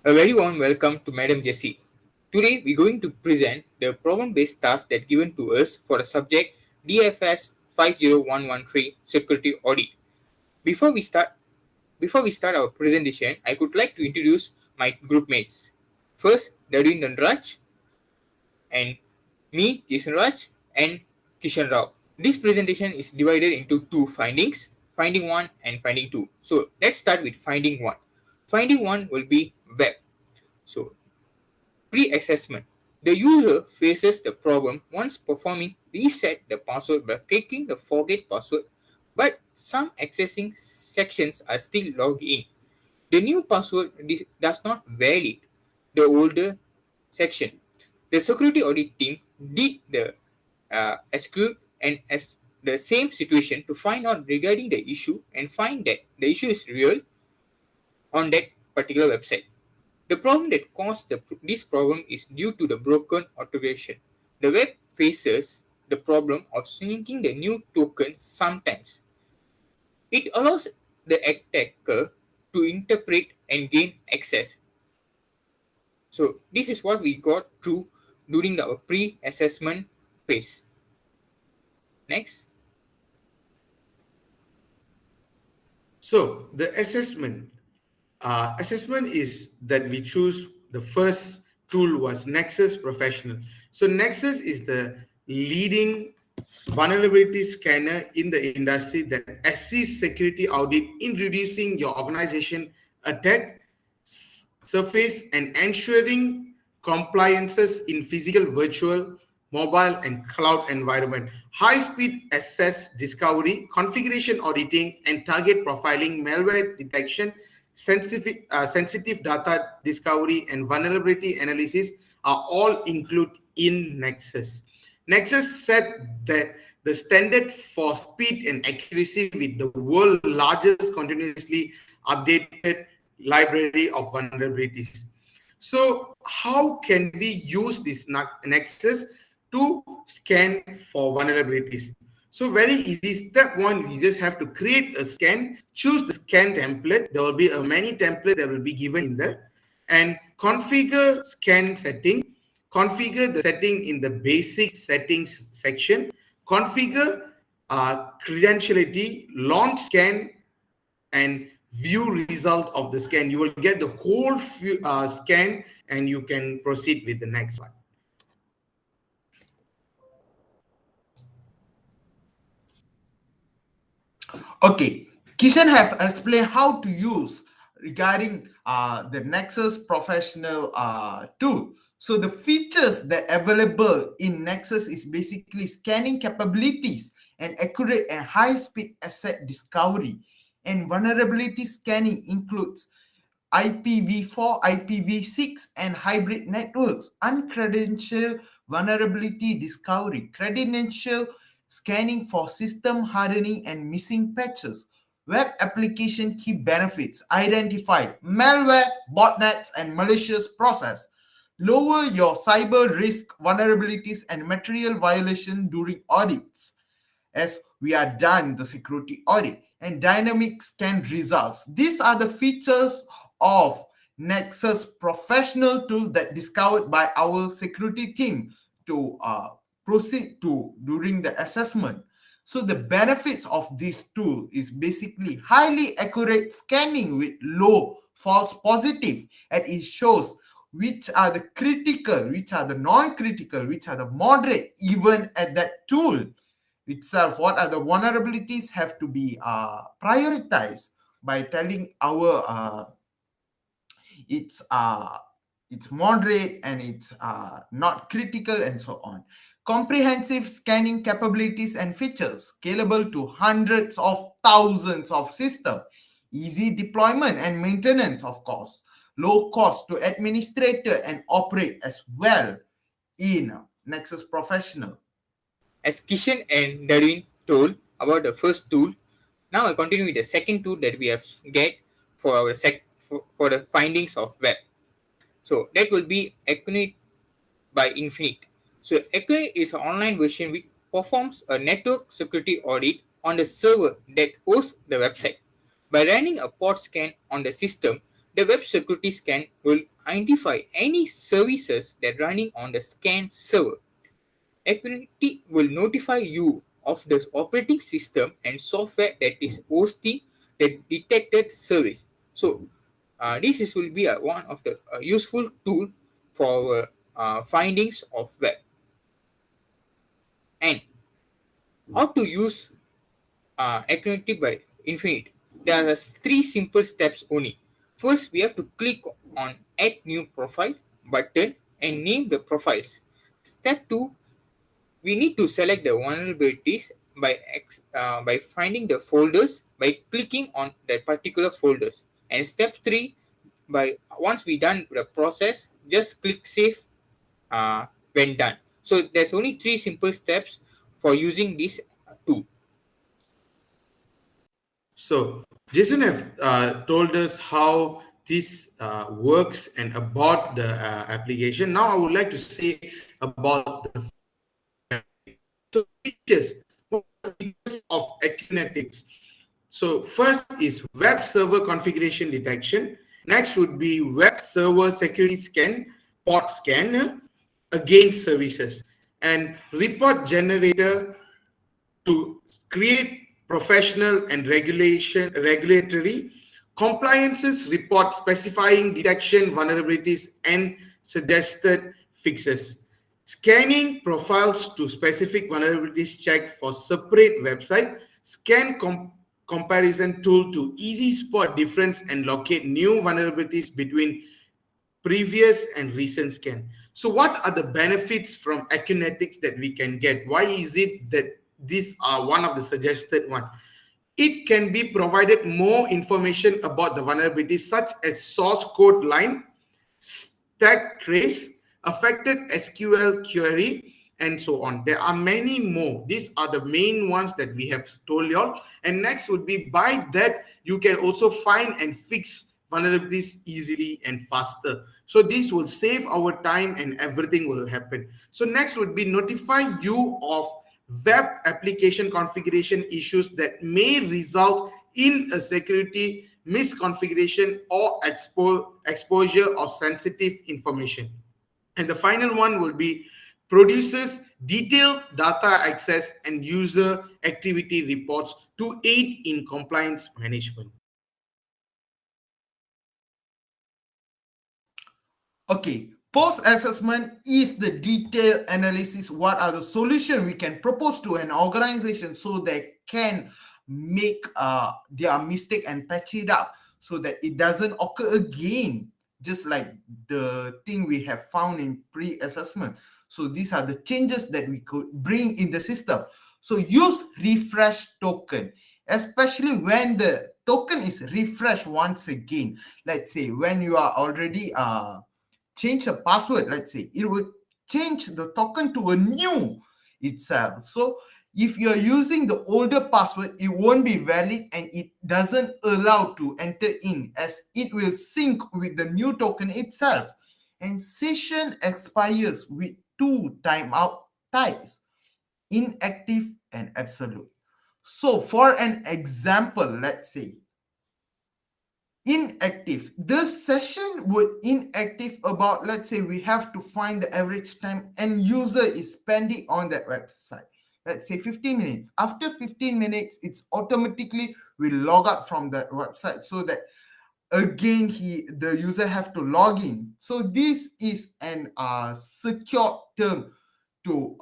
A very warm welcome to Madam Jessie. Today we're going to present the problem-based task that given to us for a subject DFS 50113 Security Audit. Before we start, before we start our presentation, I would like to introduce my group mates. First, Darwin Dandraj and me, Jason Raj, and Kishan Rao. This presentation is divided into two findings, finding 1 and finding 2. So let's start with finding 1. Finding 1 will be web. So pre-assessment. The user faces the problem once performing reset the password by clicking the forget password, but some accessing sections are still logged in. The new password does not validate the older section. The security audit team did the SQ and as the same situation to find out regarding the issue and find that the issue is real on that particular website. The problem that caused this problem is due to the broken authentication. The web faces the problem of syncing the new token sometimes. It allows the attacker to interpret and gain access. So this is what we got through during our pre-assessment phase. Next. So the assessment is that we choose the first tool was Nexus Professional. So Nexus is the leading vulnerability scanner in the industry that assists security audit in reducing your organization attack surface and ensuring compliances in physical, virtual, mobile, and cloud environment. High-speed access discovery, configuration auditing, and target profiling, malware detection, sensitive data discovery, and vulnerability analysis are all included in Nexus. Nexus set the standard for speed and accuracy with the world's largest continuously updated library of vulnerabilities. So how can we use this Nexus to scan for vulnerabilities? So very easy. Step one, you just have to create a scan, choose the scan template. There will be many templates that will be given in there, and configure scan setting. Configure the setting in the basic settings section. Configure credentiality, launch scan, and view result of the scan. You will get the whole scan and you can proceed with the next one. Okay, Kishan have explained how to use regarding the Nexus Professional tool. So the features that available in Nexus is basically scanning capabilities and accurate and high-speed asset discovery. And vulnerability scanning includes IPv4, IPv6, and hybrid networks, uncredentialed vulnerability discovery, credential scanning for system hardening and missing patches, web application key benefits, identify malware, botnets, and malicious process, lower your cyber risk vulnerabilities and material violation during audits as we are done the security audit and dynamic scan results. These are the features of Nexus Professional tool that discovered by our security team to proceed to during the assessment. So the benefits of this tool is basically highly accurate scanning with low false positive, and it shows which are the critical, which are the non-critical, which are the moderate, even at that tool itself. What are the vulnerabilities have to be prioritized by telling our it's moderate and it's not critical and so on. Comprehensive scanning capabilities and features scalable to hundreds of thousands of systems, easy deployment and maintenance, of course, low cost to administrator and operate as well in Nexus Professional. As Kishan and Darwin told about the first tool, now I continue with the second tool that we have get for our for the findings of web. So that will be Acunetix by Infinite. So Acunetix is an online version which performs a network security audit on the server that hosts the website. By running a port scan on the system, The web security scan will identify any services that running on the scan server. Acunetix will notify you of the operating system and software that is hosting the detected service. So, this will be one of the useful tool for findings of web. And how to use Acunetix by Infinite. There are three simple steps only. First, we have to click on Add New Profile button and name the profiles. Step 2, we need to select the vulnerabilities by finding the folders by clicking on that particular folders. And step 3, by once we done the process, just click Save when done. So there's only three simple steps for using this tool. So Jason have told us how this works and about the application. Now I would like to say about the so features. What are the features of Acunetix? So first is web server configuration detection. Next would be web server security scan, port scan against services, and report generator to create professional and regulatory compliances report specifying detection vulnerabilities and suggested fixes. Scanning profiles to specific vulnerabilities checked for separate website. Scan comparison tool to easy spot difference and locate new vulnerabilities between previous and recent scan. So what are the benefits from Acunetix that we can get? Why is it that these are one of the suggested one? It can be provided more information about the vulnerabilities such as source code line, stack trace, affected SQL query, and so on. There are many more. These are the main ones that we have told y'all. And next would be by that you can also find and fix vulnerabilities easily and faster. So this will save our time and everything will happen. So next would be notify you of web application configuration issues that may result in a security misconfiguration or exposure of sensitive information. And the final one will be produces detailed data access and user activity reports to aid in compliance management. Okay, post-assessment is the detailed analysis. What are the solutions we can propose to an organization so they can make their mistake and patch it up so that it doesn't occur again, just like the thing we have found in pre-assessment. So these are the changes that we could bring in the system. So use refresh token, especially when the token is refreshed once again. Let's say when you are already change a password, let's say it will change the token to a new itself. So if you're using the older password, it won't be valid and it doesn't allow to enter in as it will sync with the new token itself. And session expires with two timeout types, inactive and absolute. So for an example, let's say inactive, the session would inactive about, let's say we have to find the average time end user is spending on that website, let's say 15 minutes. After 15 minutes it's automatically will log out from that website, so that again the user have to log in. So this is an secure term to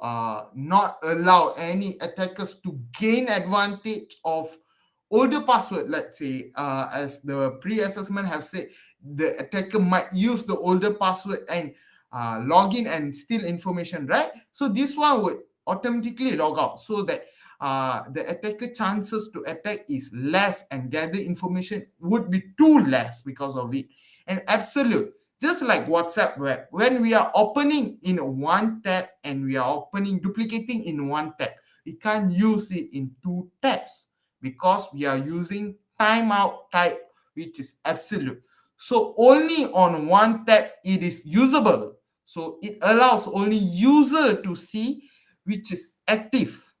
not allow any attackers to gain advantage of older password. Let's say as the pre-assessment have said, the attacker might use the older password and log in and steal information, right? So this one would automatically log out so that the attacker chances to attack is less and gather information would be too less because of it. And absolute, just like WhatsApp web, when we are opening in one tab and we are duplicating in one tab, we can't use it in two tabs because we are using timeout type, which is absolute. So only on one tab it is usable. So it allows only user to see which is active.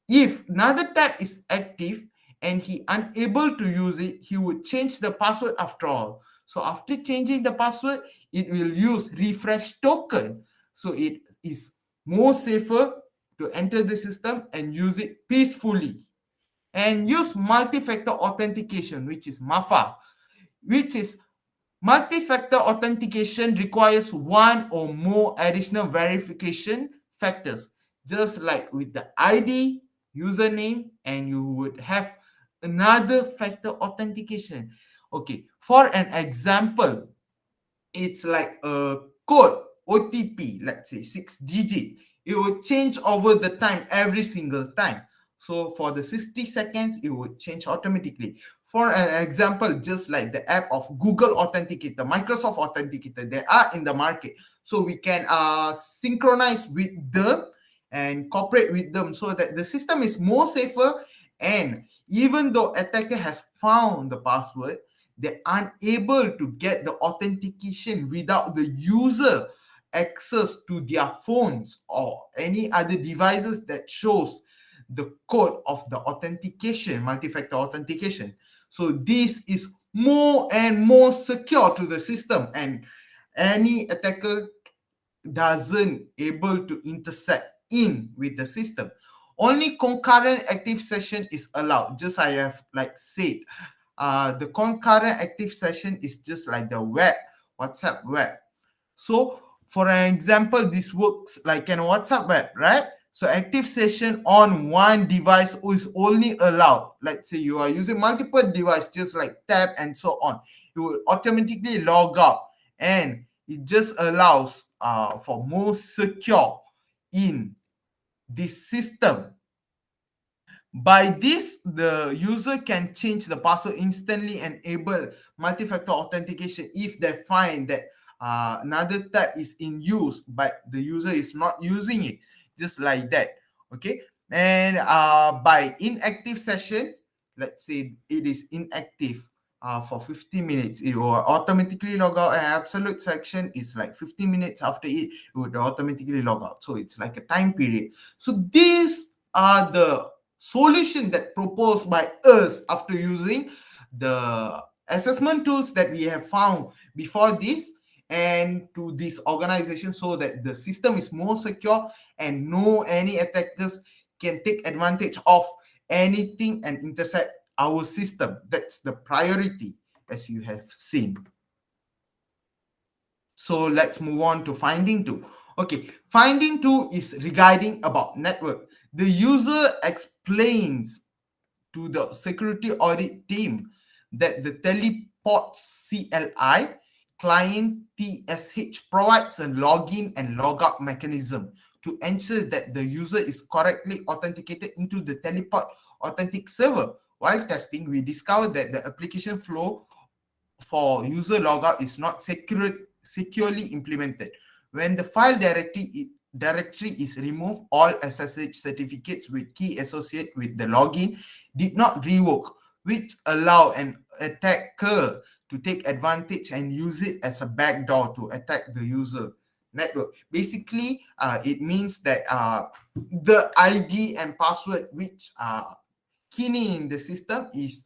If another tab is active and he unable to use it, he would change the password after all. So after changing the password, it will use refresh token. So it is more safer to enter the system and use it peacefully. And use multi-factor authentication, which is MAFA, which is multi-factor authentication requires one or more additional verification factors, just like with the ID, username, and you would have another factor authentication. Okay, for an example, it's like a code OTP, let's say 6 digit. It will change over the time every single time. So for the 60 seconds, it would change automatically. For an example, just like the app of Google Authenticator, Microsoft Authenticator, they are in the market. So we can synchronize with them and cooperate with them so that the system is more safer. And even though attacker has found the password, they're unable to get the authentication without the user access to their phones or any other devices that shows the code of the authentication, multi-factor authentication. So this is more and more secure to the system, and any attacker doesn't able to intercept in with the system. Only concurrent active session is allowed, just I have like said. The concurrent active session is just like the WhatsApp web. So for an example, this works like an WhatsApp web, right? So active session on one device is only allowed. Let's say you are using multiple devices, just like tab and so on. You will automatically log out, and it just allows for more secure in this system. By this, the user can change the password instantly and enable multi-factor authentication if they find that another tab is in use, but the user is not using it, just like that. Okay, and by inactive session, let's say it is inactive for 15 minutes, it will automatically log out, and absolute section is like 15 minutes after it would automatically log out. So it's like a time period. So these are the solution that proposed by us after using the assessment tools that we have found before this and to this organization, so that the system is more secure and no any attackers can take advantage of anything and intercept our system. That's the priority, as you have seen. So let's move on to finding two. Okay, finding two is regarding about network. The user explains to the security audit team that the teleport CLI client TSH provides a login and logout mechanism to ensure that the user is correctly authenticated into the teleport authentic server. While testing, we discovered that the application flow for user logout is not securely implemented. When the file directory is removed, all SSH certificates with key associated with the login did not revoke, which allow an attacker to take advantage and use it as a backdoor to attack the user network. Basically, it means that the ID and password which are key in the system is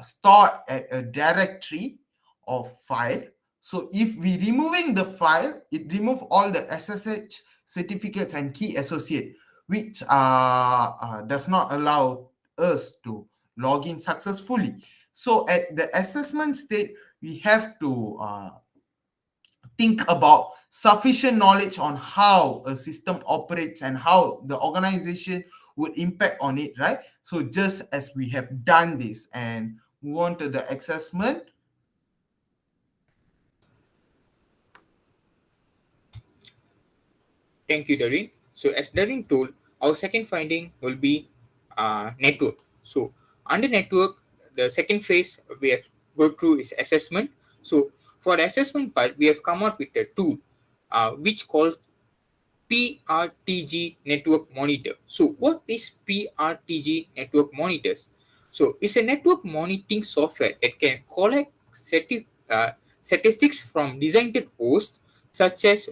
stored at a directory of file. So if we removing the file, it remove all the SSH certificates and key associate, which does not allow us to log in successfully. So at the assessment state, we have to think about sufficient knowledge on how a system operates and how the organization would impact on it, right? So just as we have done this and move on to the assessment. Thank you, Darren. So, as Darren told, our second finding will be network. So, under network, the second phase we have go through is assessment. So, for the assessment part, we have come up with a tool which called Prtg network monitor. So, what is Prtg network monitors? So, it's a network monitoring software that can collect statistics from designated hosts such as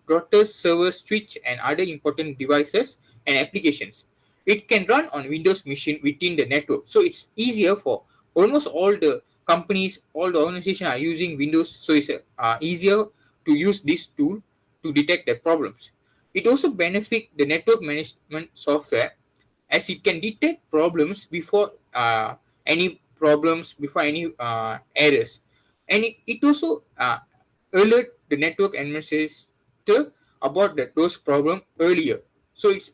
routers, servers, switch, and other important devices and applications. It can run on Windows machine within the network, so it's easier for almost all the companies, all the organizations are using Windows, so it's easier to use this tool to detect the problems. It also benefits the network management software as it can detect problems before any errors, and it also alert the network administrator about those problems earlier. So it's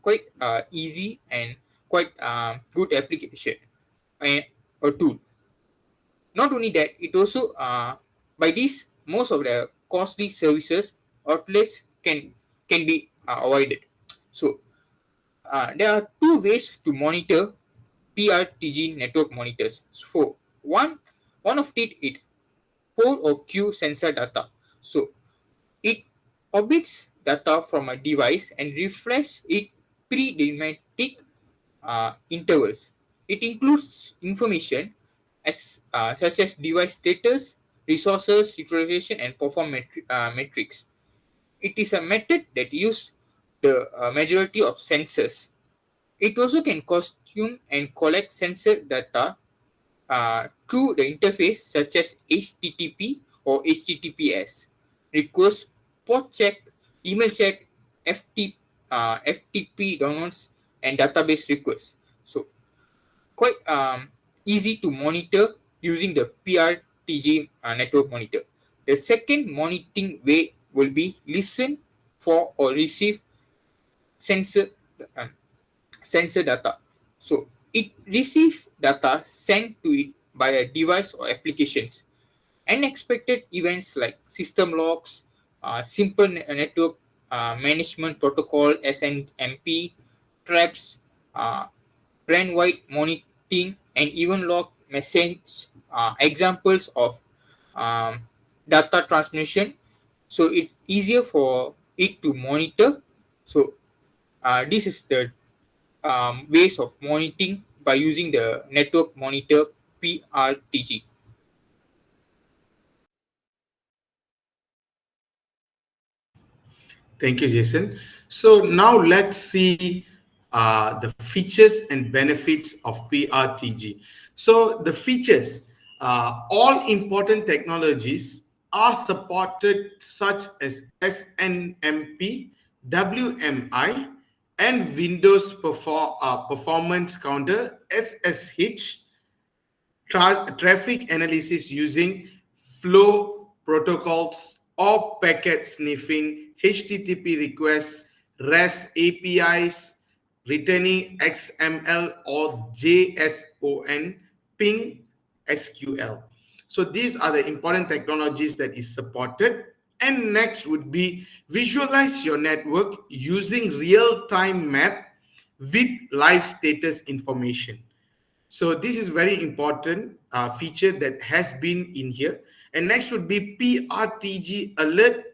quite easy and quite good application and or tool. Not only that, it also by this most of the costly services outlets can be avoided. So there are two ways to monitor Prtg network monitors. So one of it is pole or Q sensor data. So it orbits data from a device and refreshes it pre-dynamic intervals. It includes information such as device status, resources utilization, and metrics. It is a method that uses the majority of sensors. It also can consume and collect sensor data through the interface such as HTTP or HTTPS, request, port check, email check, FTP downloads, and database requests. So quite easy to monitor using the PRTG network monitor. The second monitoring way will be listen for or receive sensor um, sensor data. So it receives data sent to it by a device or applications. Unexpected events like system logs, simple network management protocol SNMP, traps, uh, brand-wide monitoring, and even log message examples of um, data transmission. So it's easier for it to monitor. So this is the ways of monitoring by using the network monitor PRTG. Thank you, Jason. So now let's see the features and benefits of PRTG. So the features, all important technologies are supported such as SNMP, WMI, and Windows Performance Counter, SSH, traffic analysis using flow protocols or packet sniffing, HTTP requests, REST APIs, returning XML or JSON, ping SQL. So these are the important technologies that is supported. And next would be visualize your network using real-time map with live status information. So this is very important feature that has been in here. And next would be PRTG alert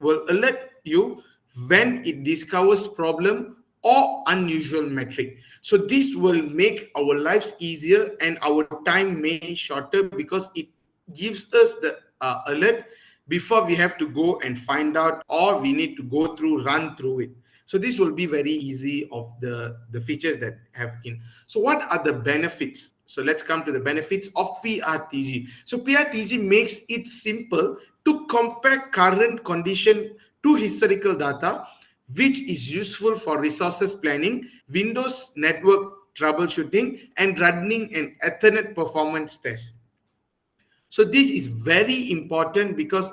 will alert you when it discovers problem or unusual metric. So this will make our lives easier and our time may shorter because it gives us the alert before we have to go and find out or we need to go through run through it. So this will be very easy of the features that have in. So what are the benefits? So let's come to the benefits of PRTG. So PRTG makes it simple to compare current condition to historical data, which is useful for resources planning, Windows network troubleshooting, and running an Ethernet performance test. So this is very important because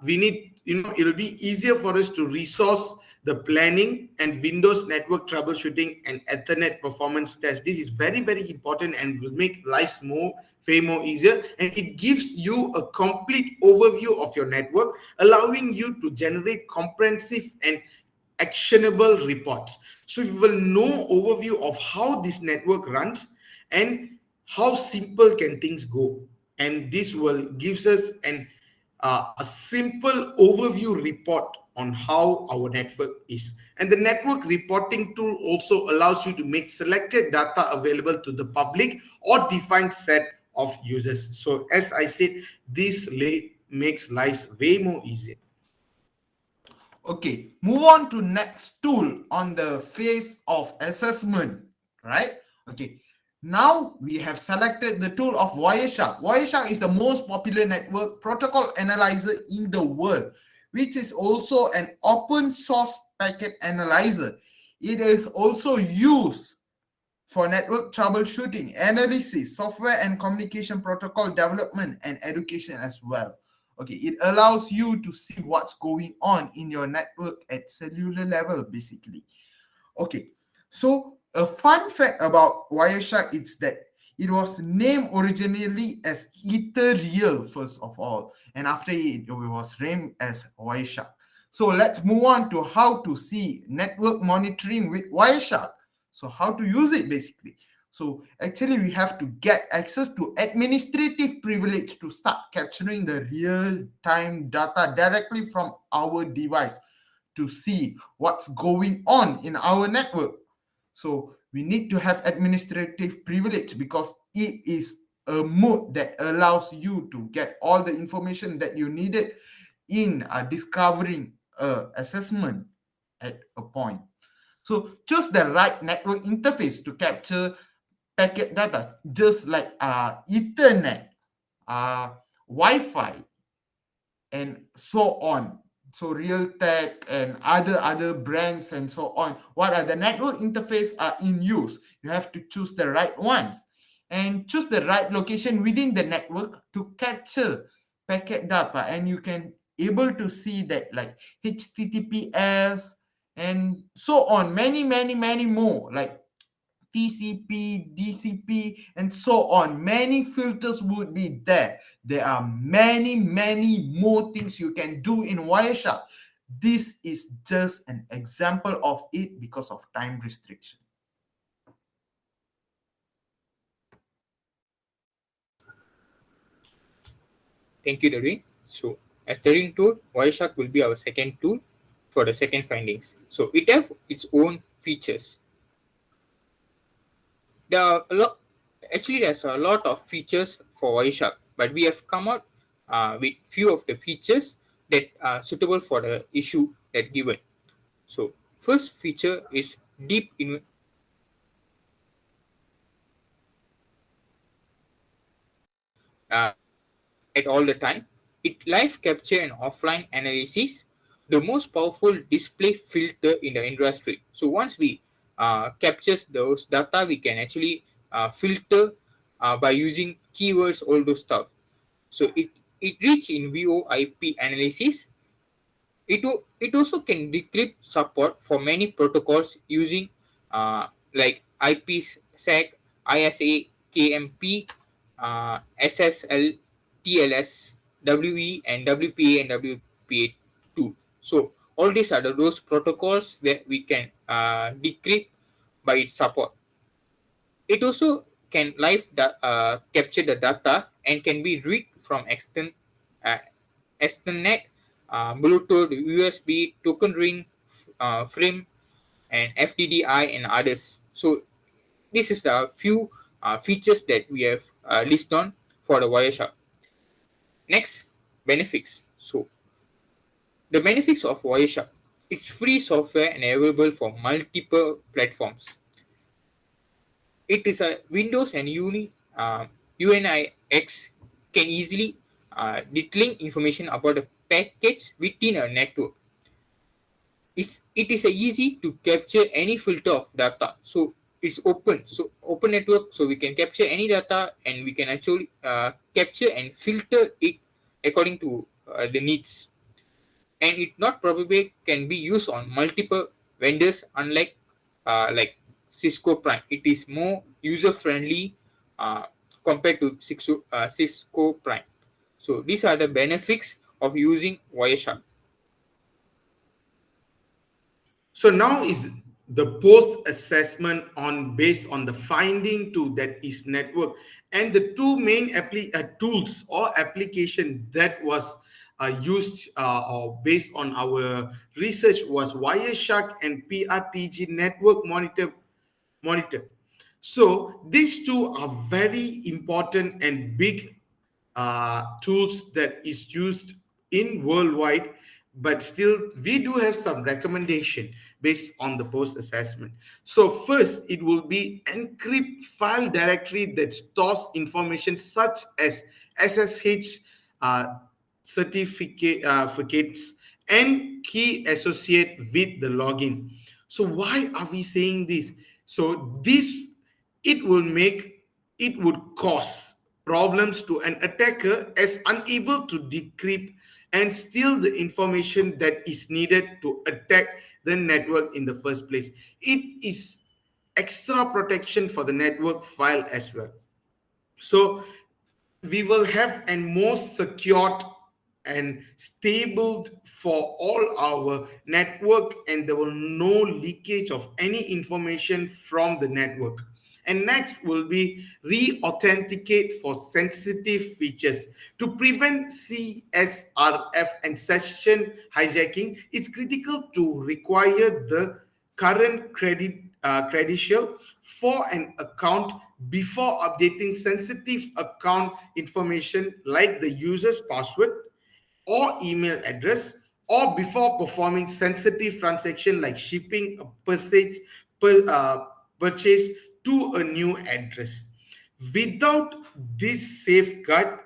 we need, it will be easier for us to resource the planning and Windows network troubleshooting and Ethernet performance test. This is very, very important and will make lives way more easier. And it gives you a complete overview of your network, allowing you to generate comprehensive and actionable reports. So you will know overview of how this network runs and how simple can things go. And this will gives us a simple overview report on how our network is. And the network reporting tool also allows you to make selected data available to the public or defined set of users. So as I said, this makes lives way more easier. Okay, move on to next tool on the phase of assessment, right? Okay, Now we have selected the tool of Wireshark. Wireshark is the most popular network protocol analyzer in the world, which is also an open source packet analyzer. It is also used for network troubleshooting, analysis, software and communication protocol development, and education as well. Okay, it allows you to see what's going on in your network at cellular level, basically. Okay, so a fun fact about Wireshark is that it was named originally as Ethereal first of all, and after it was named as Wireshark. So let's move on to how to see network monitoring with Wireshark. So how to use it basically. So actually we have to get access to administrative privilege to start capturing the real-time data directly from our device to see what's going on in our network. So we need to have administrative privilege because it is a mode that allows you to get all the information that you needed in discovering a assessment at a point. So choose the right network interface to capture packet data, just like Ethernet, Wi-Fi, and so on. So Realtek and other brands and so on. What are the network interface are in use? You have to choose the right ones and choose the right location within the network to capture packet data. And you can able to see that like HTTPS and so on. Many more like TCP, DCP, and so on. Many filters would be there. There are many more things you can do in Wireshark. This is just an example of it because of time restriction. Thank you, Darwin. So, as Darwin told, Wireshark will be our second tool for the second findings. So, it have its own features. There are a lot. Actually, there's a lot of features for Wireshark, but we have come out with few of the features that are suitable for the issue that given. So, first feature is deep in uh, at all the time. It live capture and offline analysis, the most powerful display filter in the industry. So once we captures those data, we can actually filter by using keywords, all those stuff. So it rich in VoIP analysis. It also can decrypt support for many protocols using like IPsec, ISA, KMP, SSL, TLS, WE, and WPA and WPA2. So all these are those protocols where we can decrypt by its support. It also can capture the data and can be read from uh, Ethernet, Bluetooth, USB, token ring, frame, and FDDI and others. So this is the few features that we have listed on for the Wireshark. Next, benefits. So the benefits of Wireshark. It's free software and available for multiple platforms. It is a Windows and UNIX can easily detlink information about a package within a network. It is a easy to capture any filter of data. So it's open. So open network, so we can capture any data and we can actually capture and filter it according to the needs. And it not probably can be used on multiple vendors, unlike like Cisco Prime. It is more user friendly compared to Cisco Prime. So these are the benefits of using Wireshark. So now is the post assessment on based on the finding to that is network, and the two main tools or application that was used or based on our research was Wireshark and Prtg network monitor. So these two are very important and big tools that is used in worldwide, but still we do have some recommendation based on the post assessment. So first, it will be encrypt file directory that stores information such as SSH uh, certificates and key associated with the login. So why are we saying this? So this, it will make, it would cause problems to an attacker as unable to decrypt and steal the information that is needed to attack the network in the first place. It is extra protection for the network file as well. So we will have a more secured and stable for all our network, and there will no leakage of any information from the network. And next will be re-authenticate for sensitive features. To prevent CSRF and session hijacking, it's critical to require the current credential for an account before updating sensitive account information like the user's password or email address, or before performing sensitive transaction like shipping a purchase to a new address. Without this safeguard,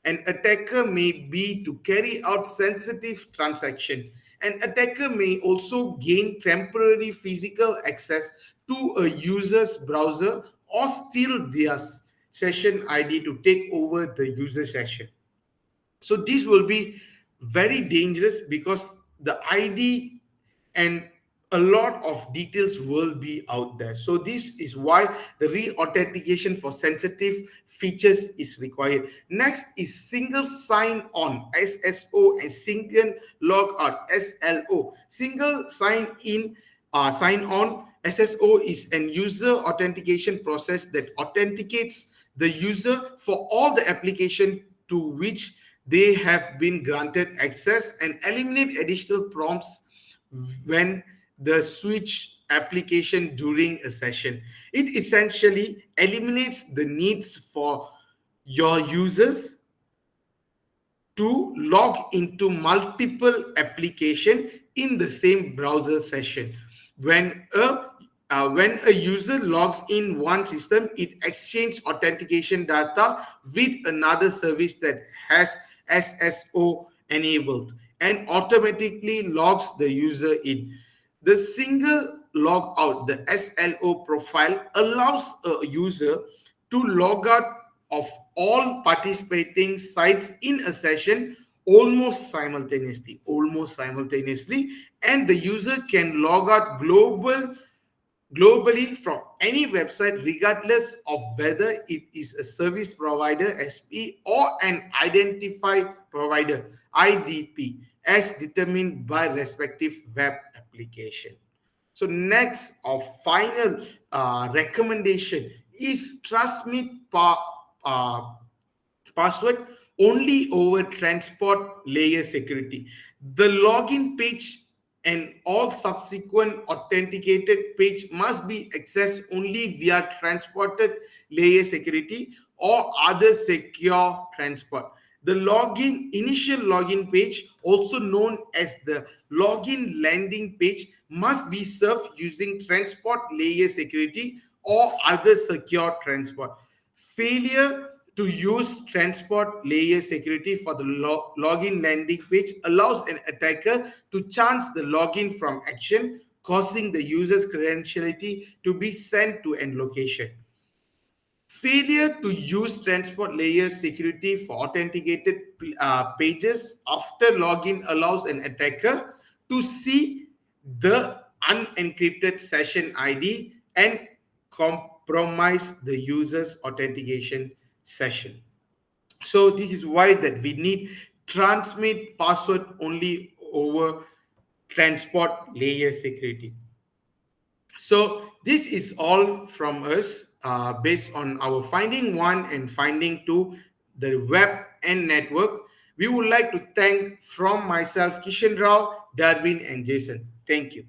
an attacker may be to carry out sensitive transaction. An attacker may also gain temporary physical access to a user's browser or steal their session ID to take over the user session. So this will be very dangerous because the ID and a lot of details will be out there. So this is why the re-authentication for sensitive features is required. Next is single sign-on SSO and single log-out SLO. Single sign-in sign-on SSO is an user authentication process that authenticates the user for all the application to which they have been granted access and eliminate additional prompts when the switch application during a session. It essentially eliminates the needs for your users to log into multiple application in the same browser session. When a user logs in one system, it exchanges authentication data with another service that has SSO enabled and automatically logs the user in. The single log out, the SLO profile, allows a user to log out of all participating sites in a session almost simultaneously, and the user can log out globally from any website regardless of whether it is a service provider SP or an identified provider IDP as determined by respective web application. So next or final recommendation is transmit uh, password only over transport layer security. The login page and all subsequent authenticated page must be accessed only via transported layer security or other secure transport. The initial login page, also known as the login landing page, must be served using transport layer security or other secure transport. Failure to use transport layer security for the login landing page allows an attacker to chance the login from action, causing the user's credentiality to be sent to an location. Failure to use transport layer security for authenticated pages after login allows an attacker to see the unencrypted session ID and compromise the user's authentication session. So this is why that we need transmit password only over transport layer security. So this is all from us based on our finding one and finding two, the web and network. We would like to thank from myself, Kishan Rao, Darwin, and Jason. Thank you.